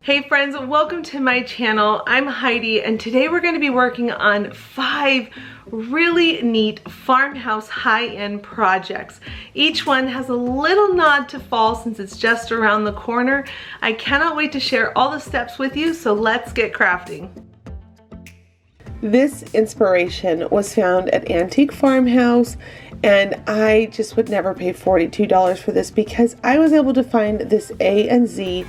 Hey friends, welcome to my channel. I'm Heidi and today we're going to be working on 5 really neat farmhouse high-end projects. Each one has a little nod to fall since it's just around the corner. I cannot wait to share all the steps with you, so let's get crafting. This inspiration was found at Antique Farmhouse and I just would never pay $42 for this because I was able to find this A and Z.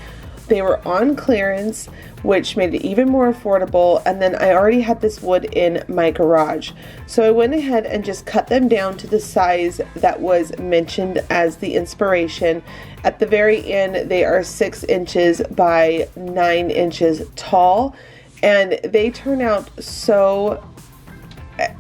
They were on clearance, which made it even more affordable, and then I already had this wood in my garage. So I went ahead and just cut them down to the size that was mentioned as the inspiration. At the very end, they are 6 inches by 9 inches tall, and they turn out so,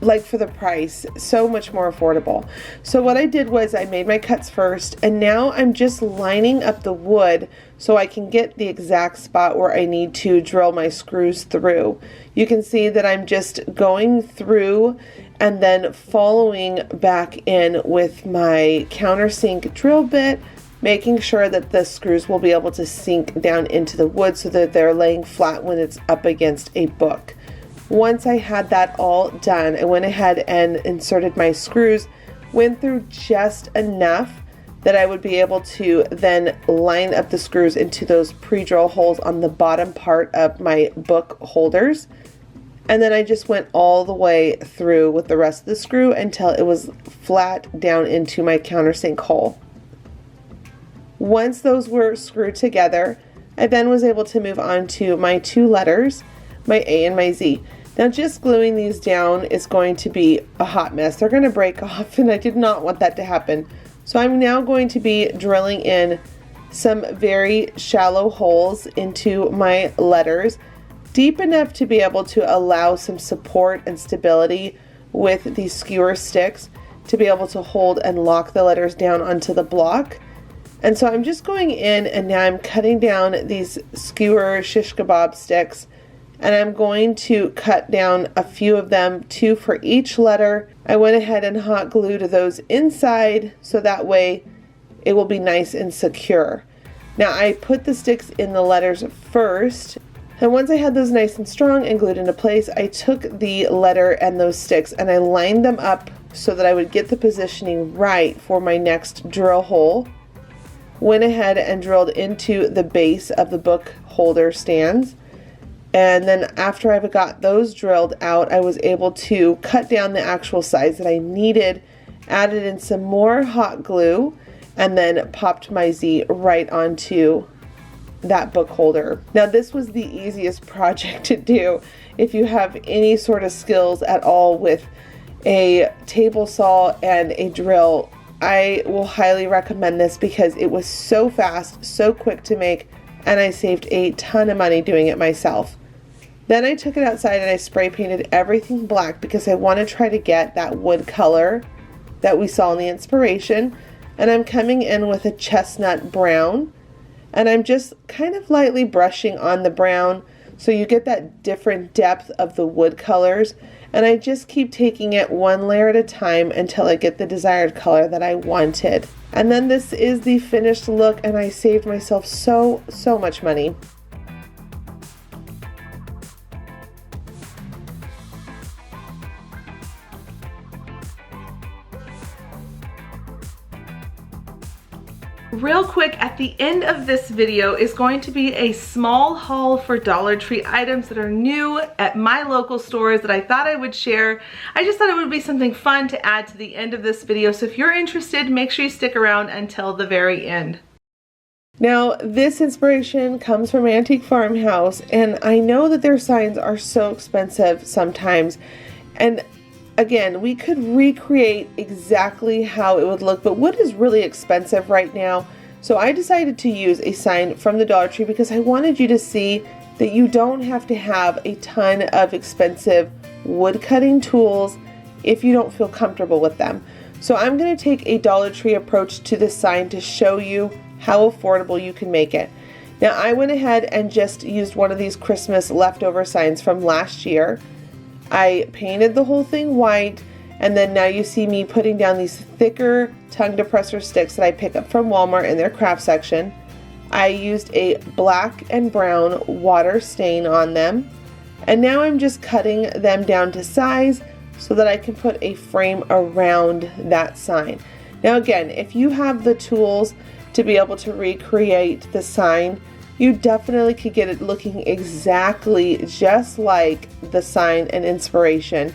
like for the price, so much more affordable. So what I did was I made my cuts first, and now I'm just lining up the wood so I can get the exact spot where I need to drill my screws through. You can see that I'm just going through and then following back in with my countersink drill bit, making sure that the screws will be able to sink down into the wood so that they're laying flat when it's up against a book. Once I had that all done, I went ahead and inserted my screws, went through just enough that I would be able to then line up the screws into those pre-drill holes on the bottom part of my book holders. And then I just went all the way through with the rest of the screw until it was flat down into my countersink hole. Once those were screwed together, I then was able to move on to my 2 letters, my A and my Z. Now just gluing these down is going to be a hot mess. They're going to break off and I did not want that to happen. So I'm now going to be drilling in some very shallow holes into my letters, deep enough to be able to allow some support and stability with these skewer sticks to be able to hold and lock the letters down onto the block. And so I'm just going in and now I'm cutting down these skewer shish kabob sticks, and I'm going to cut down a few of them, 2 for each letter. I went ahead and hot glued those inside so that way it will be nice and secure. Now I put the sticks in the letters first, and once I had those nice and strong and glued into place, I took the letter and those sticks and I lined them up so that I would get the positioning right for my next drill hole. Went ahead and drilled into the base of the book holder stands. And then after I got those drilled out, I was able to cut down the actual size that I needed, added in some more hot glue, and then popped my Z right onto that book holder. Now this was the easiest project to do. If you have any sort of skills at all with a table saw and a drill, I will highly recommend this because it was so fast, so quick to make, and I saved a ton of money doing it myself. Then I took it outside and I spray painted everything black because I want to try to get that wood color that we saw in the inspiration. And I'm coming in with a chestnut brown, and I'm just kind of lightly brushing on the brown so you get that different depth of the wood colors. And I just keep taking it one layer at a time until I get the desired color that I wanted. And then this is the finished look, and I saved myself so much money. Real quick, at the end of this video is going to be a small haul for Dollar Tree items that are new at my local stores that I thought I would share. I just thought it would be something fun to add to the end of this video, so if you're interested, make sure you stick around until the very end. Now, this inspiration comes from Antique Farmhouse, and I know that their signs are so expensive sometimes, and again, we could recreate exactly how it would look, but wood is really expensive right now. So I decided to use a sign from the Dollar Tree because I wanted you to see that you don't have to have a ton of expensive wood cutting tools if you don't feel comfortable with them. So I'm going to take a Dollar Tree approach to this sign to show you how affordable you can make it. Now I went ahead and just used one of these Christmas leftover signs from last year. I painted the whole thing white, and then now you see me putting down these thicker tongue depressor sticks that I pick up from Walmart in their craft section. I used a black and brown water stain on them. And now I'm just cutting them down to size so that I can put a frame around that sign. Now again, if you have the tools to be able to recreate the sign, you definitely could get it looking exactly just like the sign and inspiration.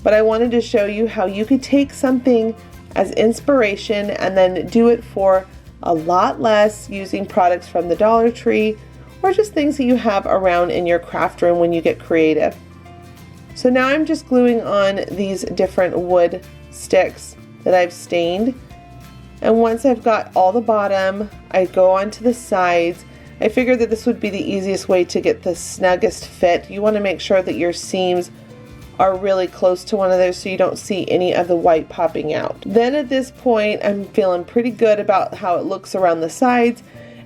But I wanted to show you how you could take something as inspiration and then do it for a lot less using products from the Dollar Tree or just things that you have around in your craft room when you get creative. So now I'm just gluing on these different wood sticks that I've stained. And once I've got all the bottom, I go on to the sides. I figured that this would be the easiest way to get the snuggest fit. You want to make sure that your seams are really close to one another so you don't see any of the white popping out. Then at this point, I'm feeling pretty good about how it looks around the sides.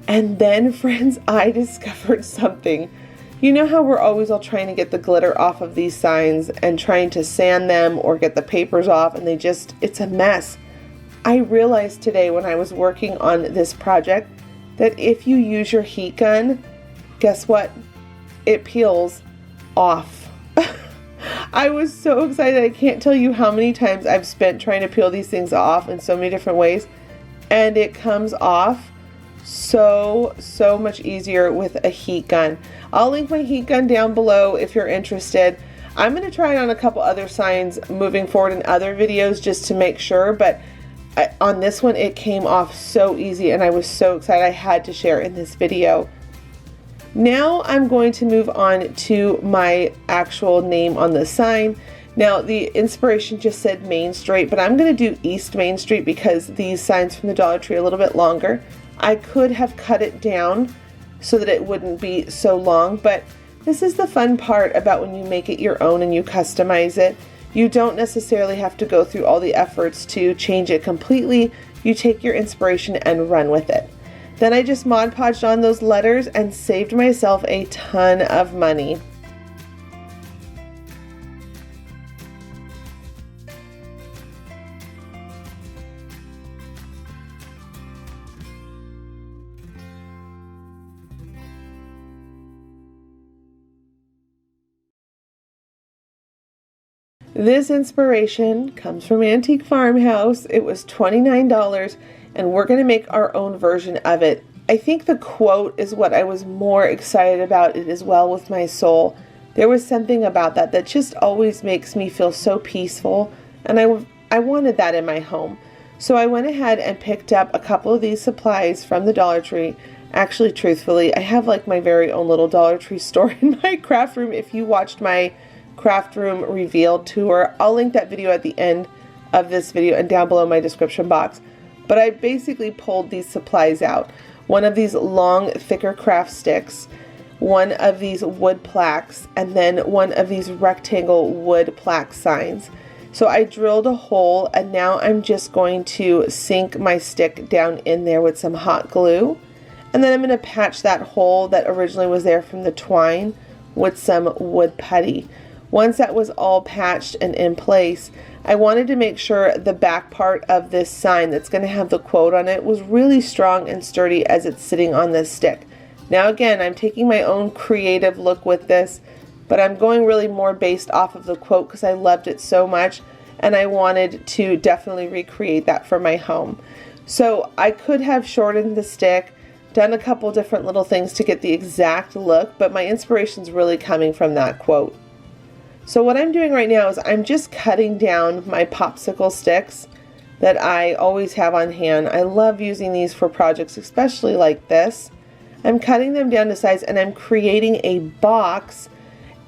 And then, friends, I discovered something. You know how we're always all trying to get the glitter off of these signs and trying to sand them or get the papers off, and it's a mess. I realized today when I was working on this project that if you use your heat gun, guess what? It peels off. I was so excited. I can't tell you how many times I've spent trying to peel these things off in so many different ways, and it comes off so much easier with a heat gun. I'll link my heat gun down below if you're interested. I'm going to try it on a couple other signs moving forward in other videos just to make sure, but on this one it came off so easy and I was so excited I had to share in this video. Now I'm going to move on to my actual name on the sign. Now the inspiration just said Main Street, but I'm going to do East Main Street because these signs from the Dollar Tree are a little bit longer. I could have cut it down so that it wouldn't be so long, but this is the fun part about when you make it your own and you customize it. You don't necessarily have to go through all the efforts to change it completely. You take your inspiration and run with it. Then I just Mod Podged on those letters and saved myself a ton of money. This inspiration comes from Antique Farmhouse. It was $29 and we're going to make our own version of it. I think the quote is what I was more excited about it as well with my soul. There was something about that just always makes me feel so peaceful, and I wanted that in my home. So I went ahead and picked up a couple of these supplies from the Dollar Tree. Actually, truthfully, I have like my very own little Dollar Tree store in my craft room. If you watched my craft room reveal tour, I'll link that video at the end of this video and down below in my description box. But I basically pulled these supplies out. One of these long, thicker craft sticks, one of these wood plaques, and then one of these rectangle wood plaque signs. So I drilled a hole, and now I'm just going to sink my stick down in there with some hot glue. And then I'm going to patch that hole that originally was there from the twine with some wood putty. Once that was all patched and in place, I wanted to make sure the back part of this sign that's going to have the quote on it was really strong and sturdy as it's sitting on this stick. Now again, I'm taking my own creative look with this, but I'm going really more based off of the quote because I loved it so much and I wanted to definitely recreate that for my home. So I could have shortened the stick, done a couple different little things to get the exact look, but my inspiration's really coming from that quote. So what I'm doing right now is I'm just cutting down my popsicle sticks that I always have on hand. I love using these for projects, especially like this. I'm cutting them down to size and I'm creating a box,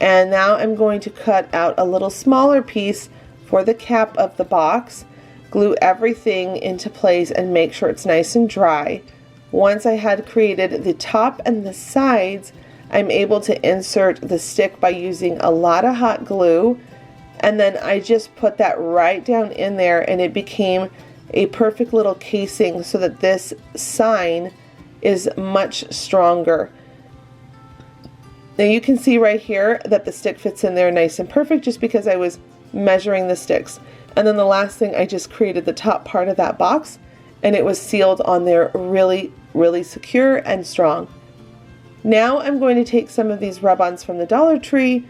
and now I'm going to cut out a little smaller piece for the cap of the box, glue everything into place and make sure it's nice and dry. Once I had created the top and the sides, I'm able to insert the stick by using a lot of hot glue, and then I just put that right down in there and it became a perfect little casing so that this sign is much stronger. Now you can see right here that the stick fits in there nice and perfect just because I was measuring the sticks. And then the last thing, I just created the top part of that box and it was sealed on there really really secure and strong. Now I'm going to take some of these rub-ons from the Dollar Tree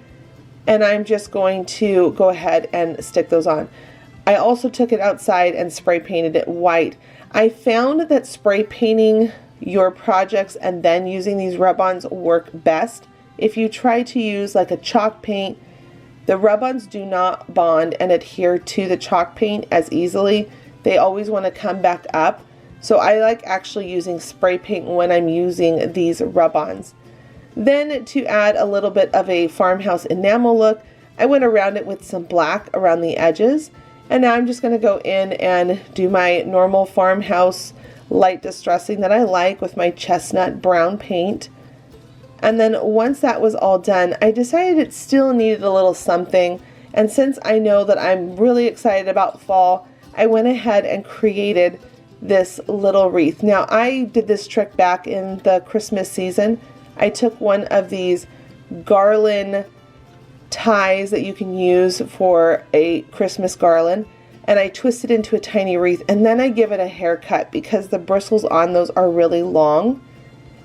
and I'm just going to go ahead and stick those on. I also took it outside and spray painted it white. I found that spray painting your projects and then using these rub-ons work best. If you try to use like a chalk paint, the rub-ons do not bond and adhere to the chalk paint as easily. They always want to come back up. So I like actually using spray paint when I'm using these rub-ons. Then to add a little bit of a farmhouse enamel look, I went around it with some black around the edges. And now I'm just going to go in and do my normal farmhouse light distressing that I like with my chestnut brown paint. And then once that was all done, I decided it still needed a little something. And since I know that I'm really excited about fall, I went ahead and created this little wreath. Now I did this trick back in the Christmas season. I took one of these garland ties that you can use for a Christmas garland and I twist it into a tiny wreath, and then I give it a haircut because the bristles on those are really long.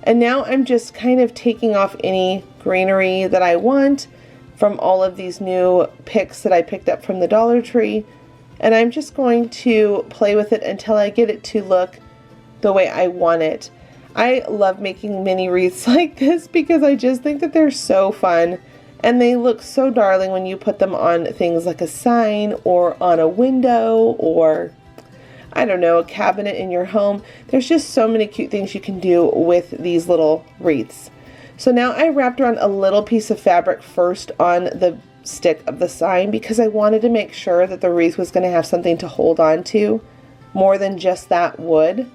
And now I'm just kind of taking off any greenery that I want from all of these new picks that I picked up from the Dollar Tree, and I'm just going to play with it until I get it to look the way I want it. I love making mini wreaths like this because I just think that they're so fun. And they look so darling when you put them on things like a sign or on a window or, I don't know, a cabinet in your home. There's just so many cute things you can do with these little wreaths. So now I wrapped around a little piece of fabric first on the stick of the sign because I wanted to make sure that the wreath was going to have something to hold on to more than just that wood.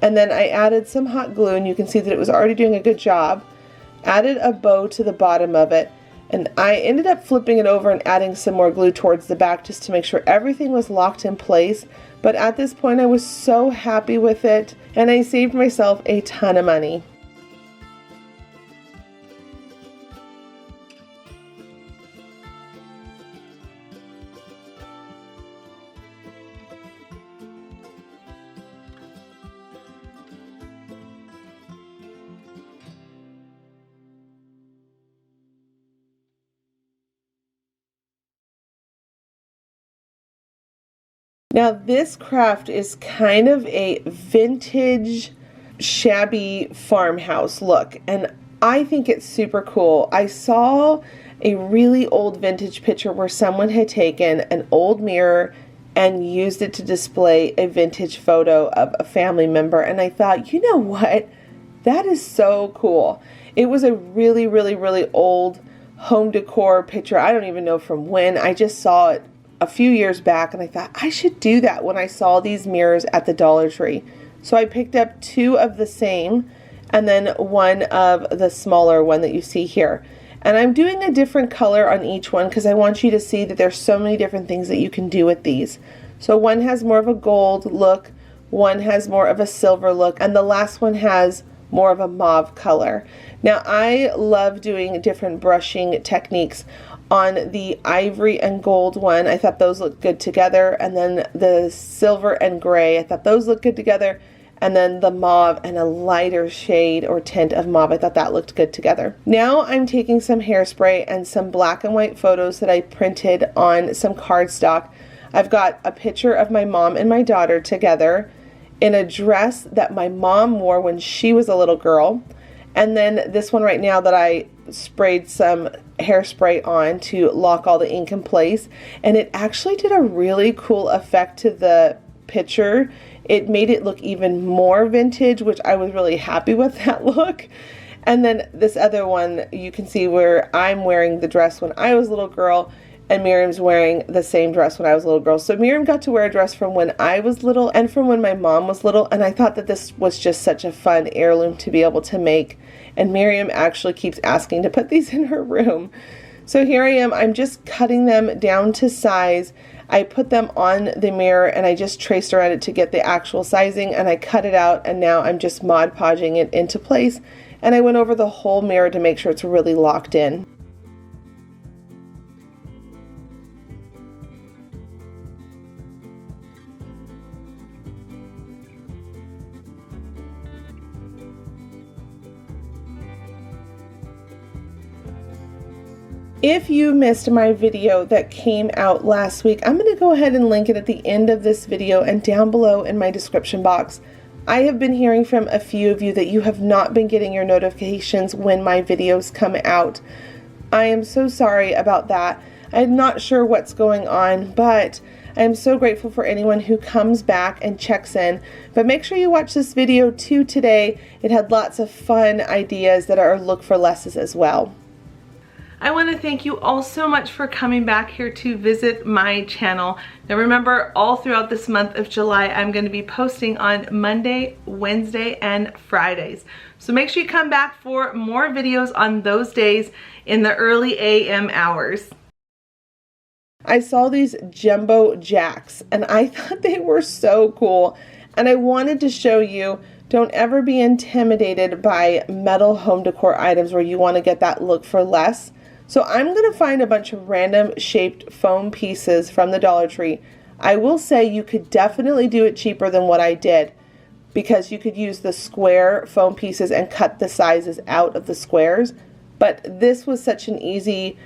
And then I added some hot glue, and you can see that it was already doing a good job. Added a bow to the bottom of it, and I ended up flipping it over and adding some more glue towards the back just to make sure everything was locked in place. But at this point I was so happy with it, and I saved myself a ton of money. Now this craft is kind of a vintage, shabby farmhouse look, and I think it's super cool. I saw a really old vintage picture where someone had taken an old mirror and used it to display a vintage photo of a family member, and I thought, you know what? That is so cool. It was a really, really, really old home decor picture. I don't even know from when. I just saw it a few years back and I thought I should do that when I saw these mirrors at the Dollar Tree. So I picked up two of the same and then one of the smaller one that you see here. And I'm doing a different color on each one because I want you to see that there's so many different things that you can do with these. So one has more of a gold look, one has more of a silver look, and the last one has more of a mauve color. Now I love doing different brushing techniques. On the ivory and gold one, I thought those looked good together, and then the silver and gray, I thought those looked good together, and then the mauve and a lighter shade or tint of mauve, I thought that looked good together. Now I'm taking some hairspray and some black and white photos that I printed on some cardstock. I've got a picture of my mom and my daughter together in a dress that my mom wore when she was a little girl, and then this one right now that I sprayed some hairspray on to lock all the ink in place, and it actually did a really cool effect to the picture. It made it look even more vintage, which I was really happy with that look. And then this other one, you can see where I'm wearing the dress when I was a little girl and Miriam's wearing the same dress when I was a little girl. So Miriam got to wear a dress from when I was little and from when my mom was little, and I thought that this was just such a fun heirloom to be able to make. And Miriam actually keeps asking to put these in her room. So here I am, I'm just cutting them down to size. I put them on the mirror and I just traced around it to get the actual sizing, and I cut it out, and now I'm just Mod Podging it into place. And I went over the whole mirror to make sure it's really locked in. If you missed my video that came out last week, I'm going to go ahead and link it at the end of this video and down below in my description box. I have been hearing from a few of you that you have not been getting your notifications when my videos come out. I am so sorry about that. I'm not sure what's going on, but I am so grateful for anyone who comes back and checks in. But make sure you watch this video too today. It had lots of fun ideas that are look for lesses as well. I want to thank you all so much for coming back here to visit my channel. Now remember, all throughout this month of July, I'm going to be posting on Monday, Wednesday, and Fridays. So make sure you come back for more videos on those days in the early AM hours. I saw these jumbo jacks and I thought they were so cool, and I wanted to show you. Don't ever be intimidated by metal home decor items where you want to get that look for less. So I'm going to find a bunch of random shaped foam pieces from the Dollar Tree. I will say you could definitely do it cheaper than what I did, because you could use the square foam pieces and cut the sizes out of the squares. But this was such an easy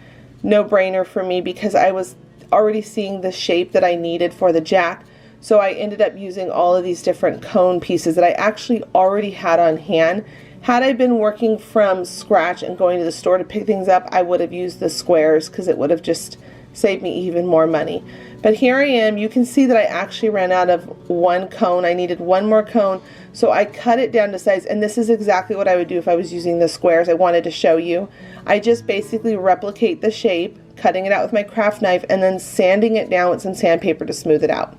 no-brainer for me because I was already seeing the shape that I needed for the jack. So I ended up using all of these different cone pieces that I actually already had on hand. Had I been working from scratch and going to the store to pick things up, I would have used the squares because it would have just saved me even more money. But here I am. You can see that I actually ran out of one cone. I needed one more cone, so I cut it down to size, and this is exactly what I would do if I was using the squares. I wanted to show you. I just basically replicate the shape, cutting it out with my craft knife, and then sanding it down with some sandpaper to smooth it out.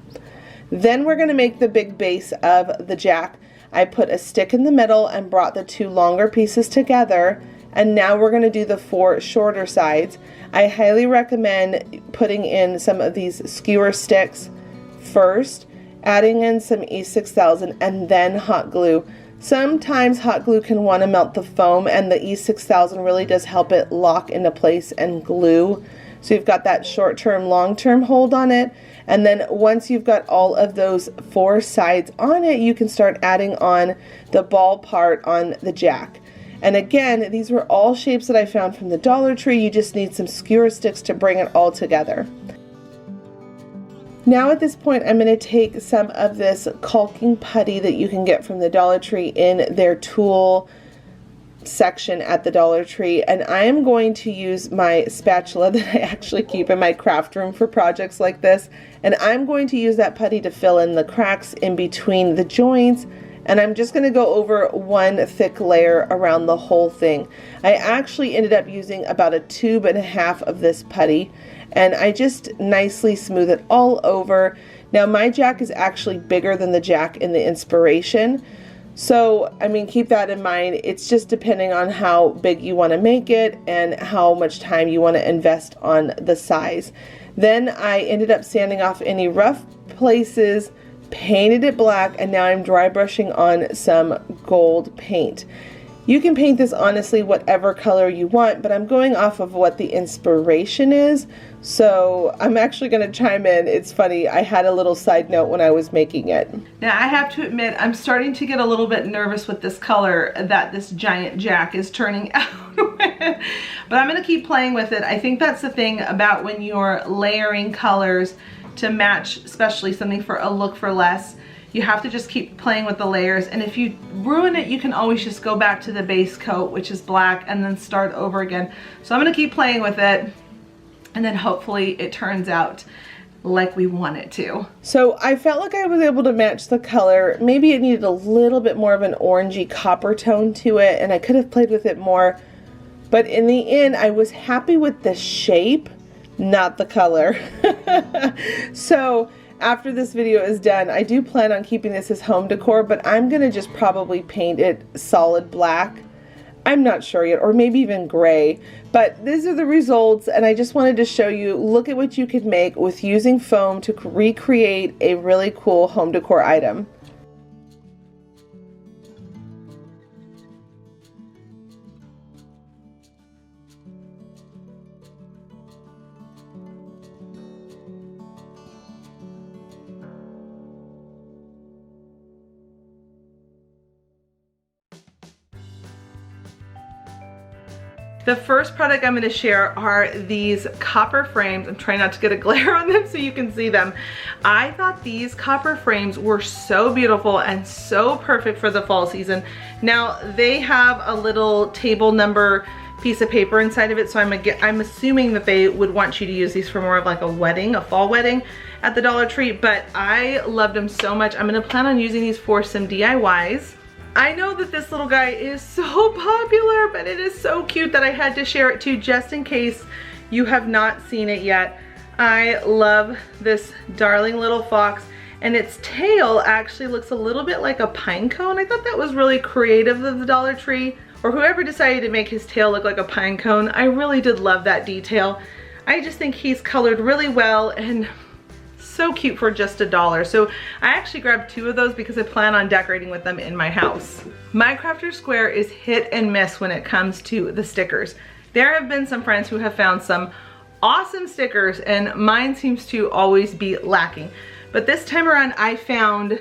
Then we're going to make the big base of the jack. I put a stick in the middle and brought the two longer pieces together, and now we're going to do the four shorter sides. I highly recommend putting in some of these skewer sticks first, adding in some E6000 and then hot glue. Sometimes hot glue can want to melt the foam, and the E6000 really does help it lock into place and glue. So you've got that short-term, long-term hold on it. And then once you've got all of those four sides on it, you can start adding on the ball part on the jack. And again, these were all shapes that I found from the Dollar Tree. You just need some skewer sticks to bring it all together. Now at this point, I'm going to take some of this caulking putty that you can get from the Dollar Tree in their tool section at the Dollar Tree, and I am going to use my spatula that I actually keep in my craft room for projects like this, and I'm going to use that putty to fill in the cracks in between the joints, and I'm just going to go over one thick layer around the whole thing. I actually ended up using about a tube and a half of this putty, and I just nicely smooth it all over. Now my jack is actually bigger than the jack in the inspiration, so, I mean, keep that in mind. It's just depending on how big you want to make it and how much time you want to invest on the size. Then I ended up sanding off any rough places, painted it black, and now I'm dry brushing on some gold paint. You can paint this honestly whatever color you want, but I'm going off of what the inspiration is. So I'm actually going to chime in. It's funny, I had a little side note when I was making it. Now I have to admit, I'm starting to get a little bit nervous with this color that this giant jack is turning out with. But I'm going to keep playing with it. I think that's the thing about when you're layering colors to match, especially something for a look for less. You have to just keep playing with the layers, and if you ruin it, you can always just go back to the base coat, which is black, and then start over again. So I'm going to keep playing with it, and then hopefully it turns out like we want it to. So I felt like I was able to match the color. Maybe it needed a little bit more of an orangey copper tone to it, and I could have played with it more, but in the end I was happy with the shape, not the color. So after this video is done, I do plan on keeping this as home decor, but I'm going to just probably paint it solid black. I'm not sure yet, or maybe even gray, but these are the results, and I just wanted to show you, look at what you could make with using foam to recreate a really cool home decor item. The first product I'm going to share are these copper frames. I'm trying not to get a glare on them so you can see them. I thought these copper frames were so beautiful and so perfect for the fall season. Now they have a little table number piece of paper inside of it, so I'm assuming that they would want you to use these for more of like a wedding, a fall wedding at the Dollar Tree, but I loved them so much. I'm gonna plan on using these for some DIYs. I know that this little guy is so popular, but it is so cute that I had to share it too, just in case you have not seen it yet. I love this darling little fox, and its tail actually looks a little bit like a pine cone. I thought that was really creative of the Dollar Tree, or whoever decided to make his tail look like a pine cone. I really did love that detail. I just think he's colored really well and so cute for just $1. So I actually grabbed 2 of those because I plan on decorating with them in my house. My Crafter Square is hit and miss when it comes to the stickers. There have been some friends who have found some awesome stickers, and mine seems to always be lacking. But this time around I found,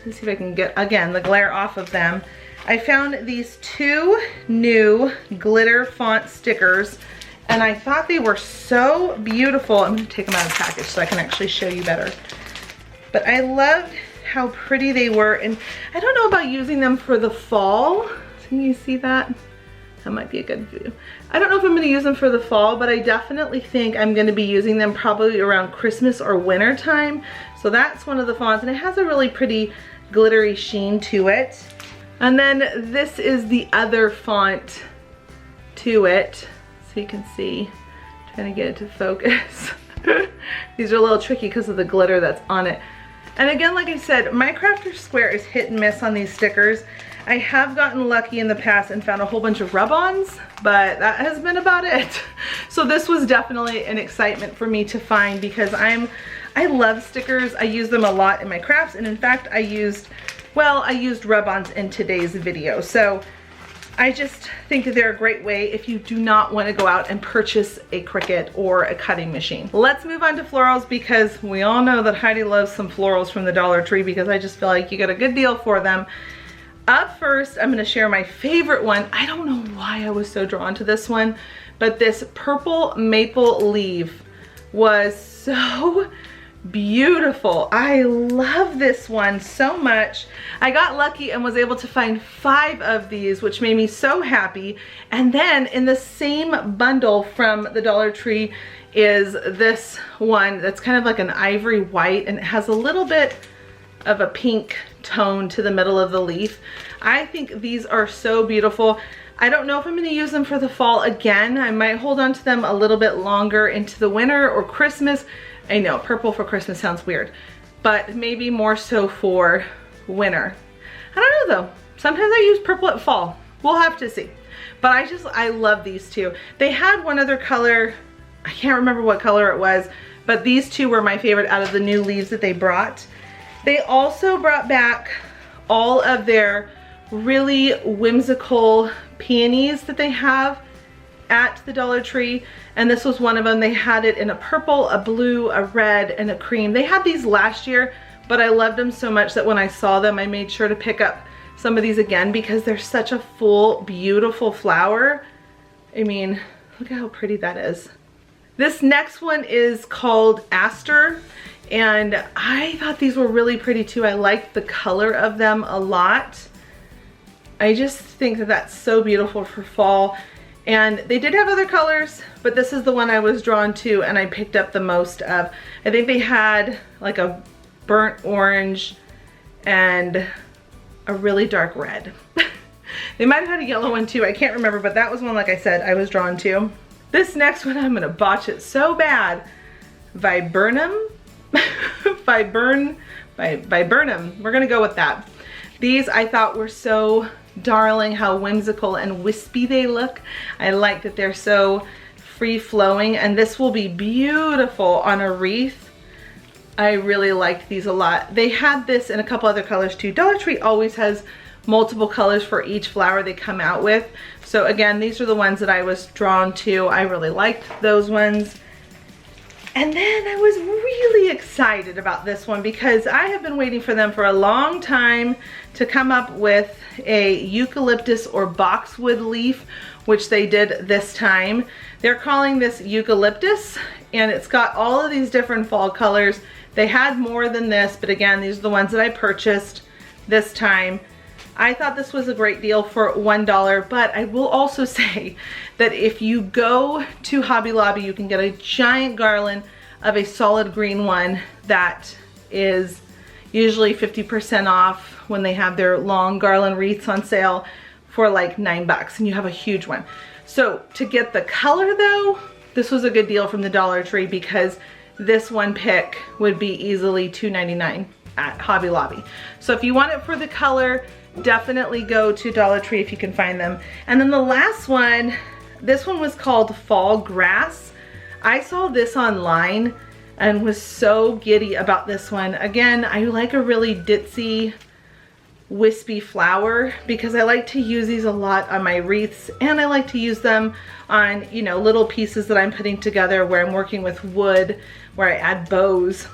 let's see if I can get, again, the glare off of them. I found these 2 new glitter font stickers, and I thought they were so beautiful. I'm gonna take them out of the package so I can actually show you better. But I loved how pretty they were, and I don't know about using them for the fall. Can you see that? That might be a good view. I don't know if I'm gonna use them for the fall, but I definitely think I'm gonna be using them probably around Christmas or winter time. So that's one of the fonts, and it has a really pretty glittery sheen to it. And then this is the other font to it, so you can see. I'm trying to get it to focus. These are a little tricky because of the glitter that's on it. And again, like I said, my Crafter Square is hit and miss on these stickers. I have gotten lucky in the past and found a whole bunch of rub-ons, but that has been about it. So this was definitely an excitement for me to find, because I love stickers. I use them a lot in my crafts, and in fact I used rub-ons in today's video. So I just think that they're a great way if you do not want to go out and purchase a Cricut or a cutting machine. Let's move on to florals, because we all know that Heidi loves some florals from the Dollar Tree, because I just feel like you get a good deal for them. Up first, I'm gonna share my favorite one. I don't know why I was so drawn to this one, but this purple maple leaf was so beautiful. I love this one so much. I got lucky and was able to find 5 of these, which made me so happy. And then in the same bundle from the Dollar Tree is this one that's kind of like an ivory white, and it has a little bit of a pink tone to the middle of the leaf. I think these are so beautiful. I don't know if I'm going to use them for the fall again. I might hold on to them a little bit longer into the winter or Christmas. I know purple for Christmas sounds weird, but maybe more so for winter. I don't know though. Sometimes I use purple at fall. We'll have to see. But I love these 2. They had one other color. I can't remember what color it was, but these 2 were my favorite out of the new leaves that they brought. They also brought back all of their really whimsical peonies that they have at the Dollar Tree, and this was one of them. They had it in a purple, a blue, a red, and a cream. They had these last year, but I loved them so much that when I saw them, I made sure to pick up some of these again, because they're such a full, beautiful flower. I mean, look at how pretty that is. This next one is called Aster, and I thought these were really pretty too. I liked the color of them a lot. I just think that that's so beautiful for fall. And they did have other colors, but this is the one I was drawn to and I picked up the most of. I think they had like a burnt orange and a really dark red. They might have had a yellow one too, I can't remember, but that was one, like I said, I was drawn to. This next one, I'm gonna botch it so bad. Viburnum? Viburnum, we're gonna go with that. These I thought were so darling, how whimsical and wispy they look. I like that they're so free-flowing, and this will be beautiful on a wreath. I really liked these a lot. They had this in a couple other colors too. Dollar Tree always has multiple colors for each flower they come out with. So again, these are the ones that I was drawn to. I really liked those ones. And then I was really excited about this one because I have been waiting for them for a long time to come up with a eucalyptus or boxwood leaf which they did this time. They're calling this eucalyptus, and it's got all of these different fall colors. They had more than this, but again, these are the ones that I purchased this time. I thought this was a great deal for $1, but I will also say that if you go to Hobby Lobby, you can get a giant garland of a solid green one that is usually 50% off when they have their long garland wreaths on sale for like $9, and you have a huge one. So to get the color though, this was a good deal from the Dollar Tree, because this one pick would be easily $2.99 at Hobby Lobby. So if you want it for the color, definitely go to Dollar Tree if you can find them. And then the last one, this one was called Fall Grass. I saw this online and was so giddy about this one. Again, I like a really ditzy, wispy flower because I like to use these a lot on my wreaths, and I like to use them on, you know, little pieces that I'm putting together where I'm working with wood, where I add bows.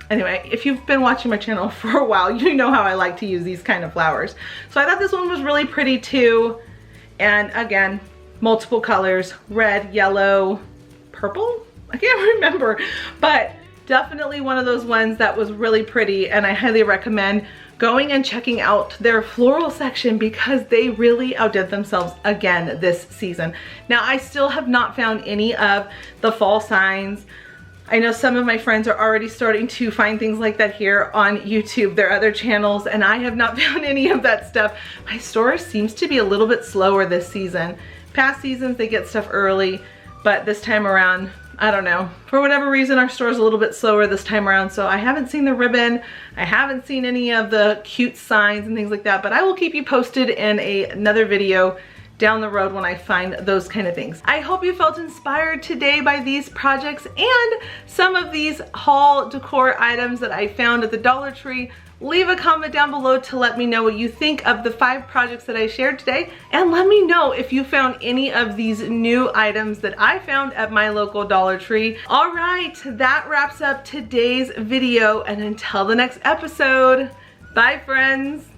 Anyway, if you've been watching my channel for a while, you know how I like to use these kind of flowers. So I thought this one was really pretty too. And again, multiple colors, red, yellow, purple? I can't remember, but definitely one of those ones that was really pretty, and I highly recommend going and checking out their floral section because they really outdid themselves again this season. Now, I still have not found any of the fall signs. I know some of my friends are already starting to find things like that here on YouTube, their other channels, and I have not found any of that stuff. My store seems to be a little bit slower this season. Past seasons, they get stuff early, but this time around, I don't know. For whatever reason, our store is a little bit slower this time around, so I haven't seen the ribbon. I haven't seen any of the cute signs and things like that, but I will keep you posted in another video down the road when I find those kind of things. I hope you felt inspired today by these projects and some of these haul decor items that I found at the Dollar Tree. Leave a comment down below to let me know what you think of the 5 projects that I shared today, and let me know if you found any of these new items that I found at my local Dollar Tree. All right, that wraps up today's video, and until the next episode, bye friends.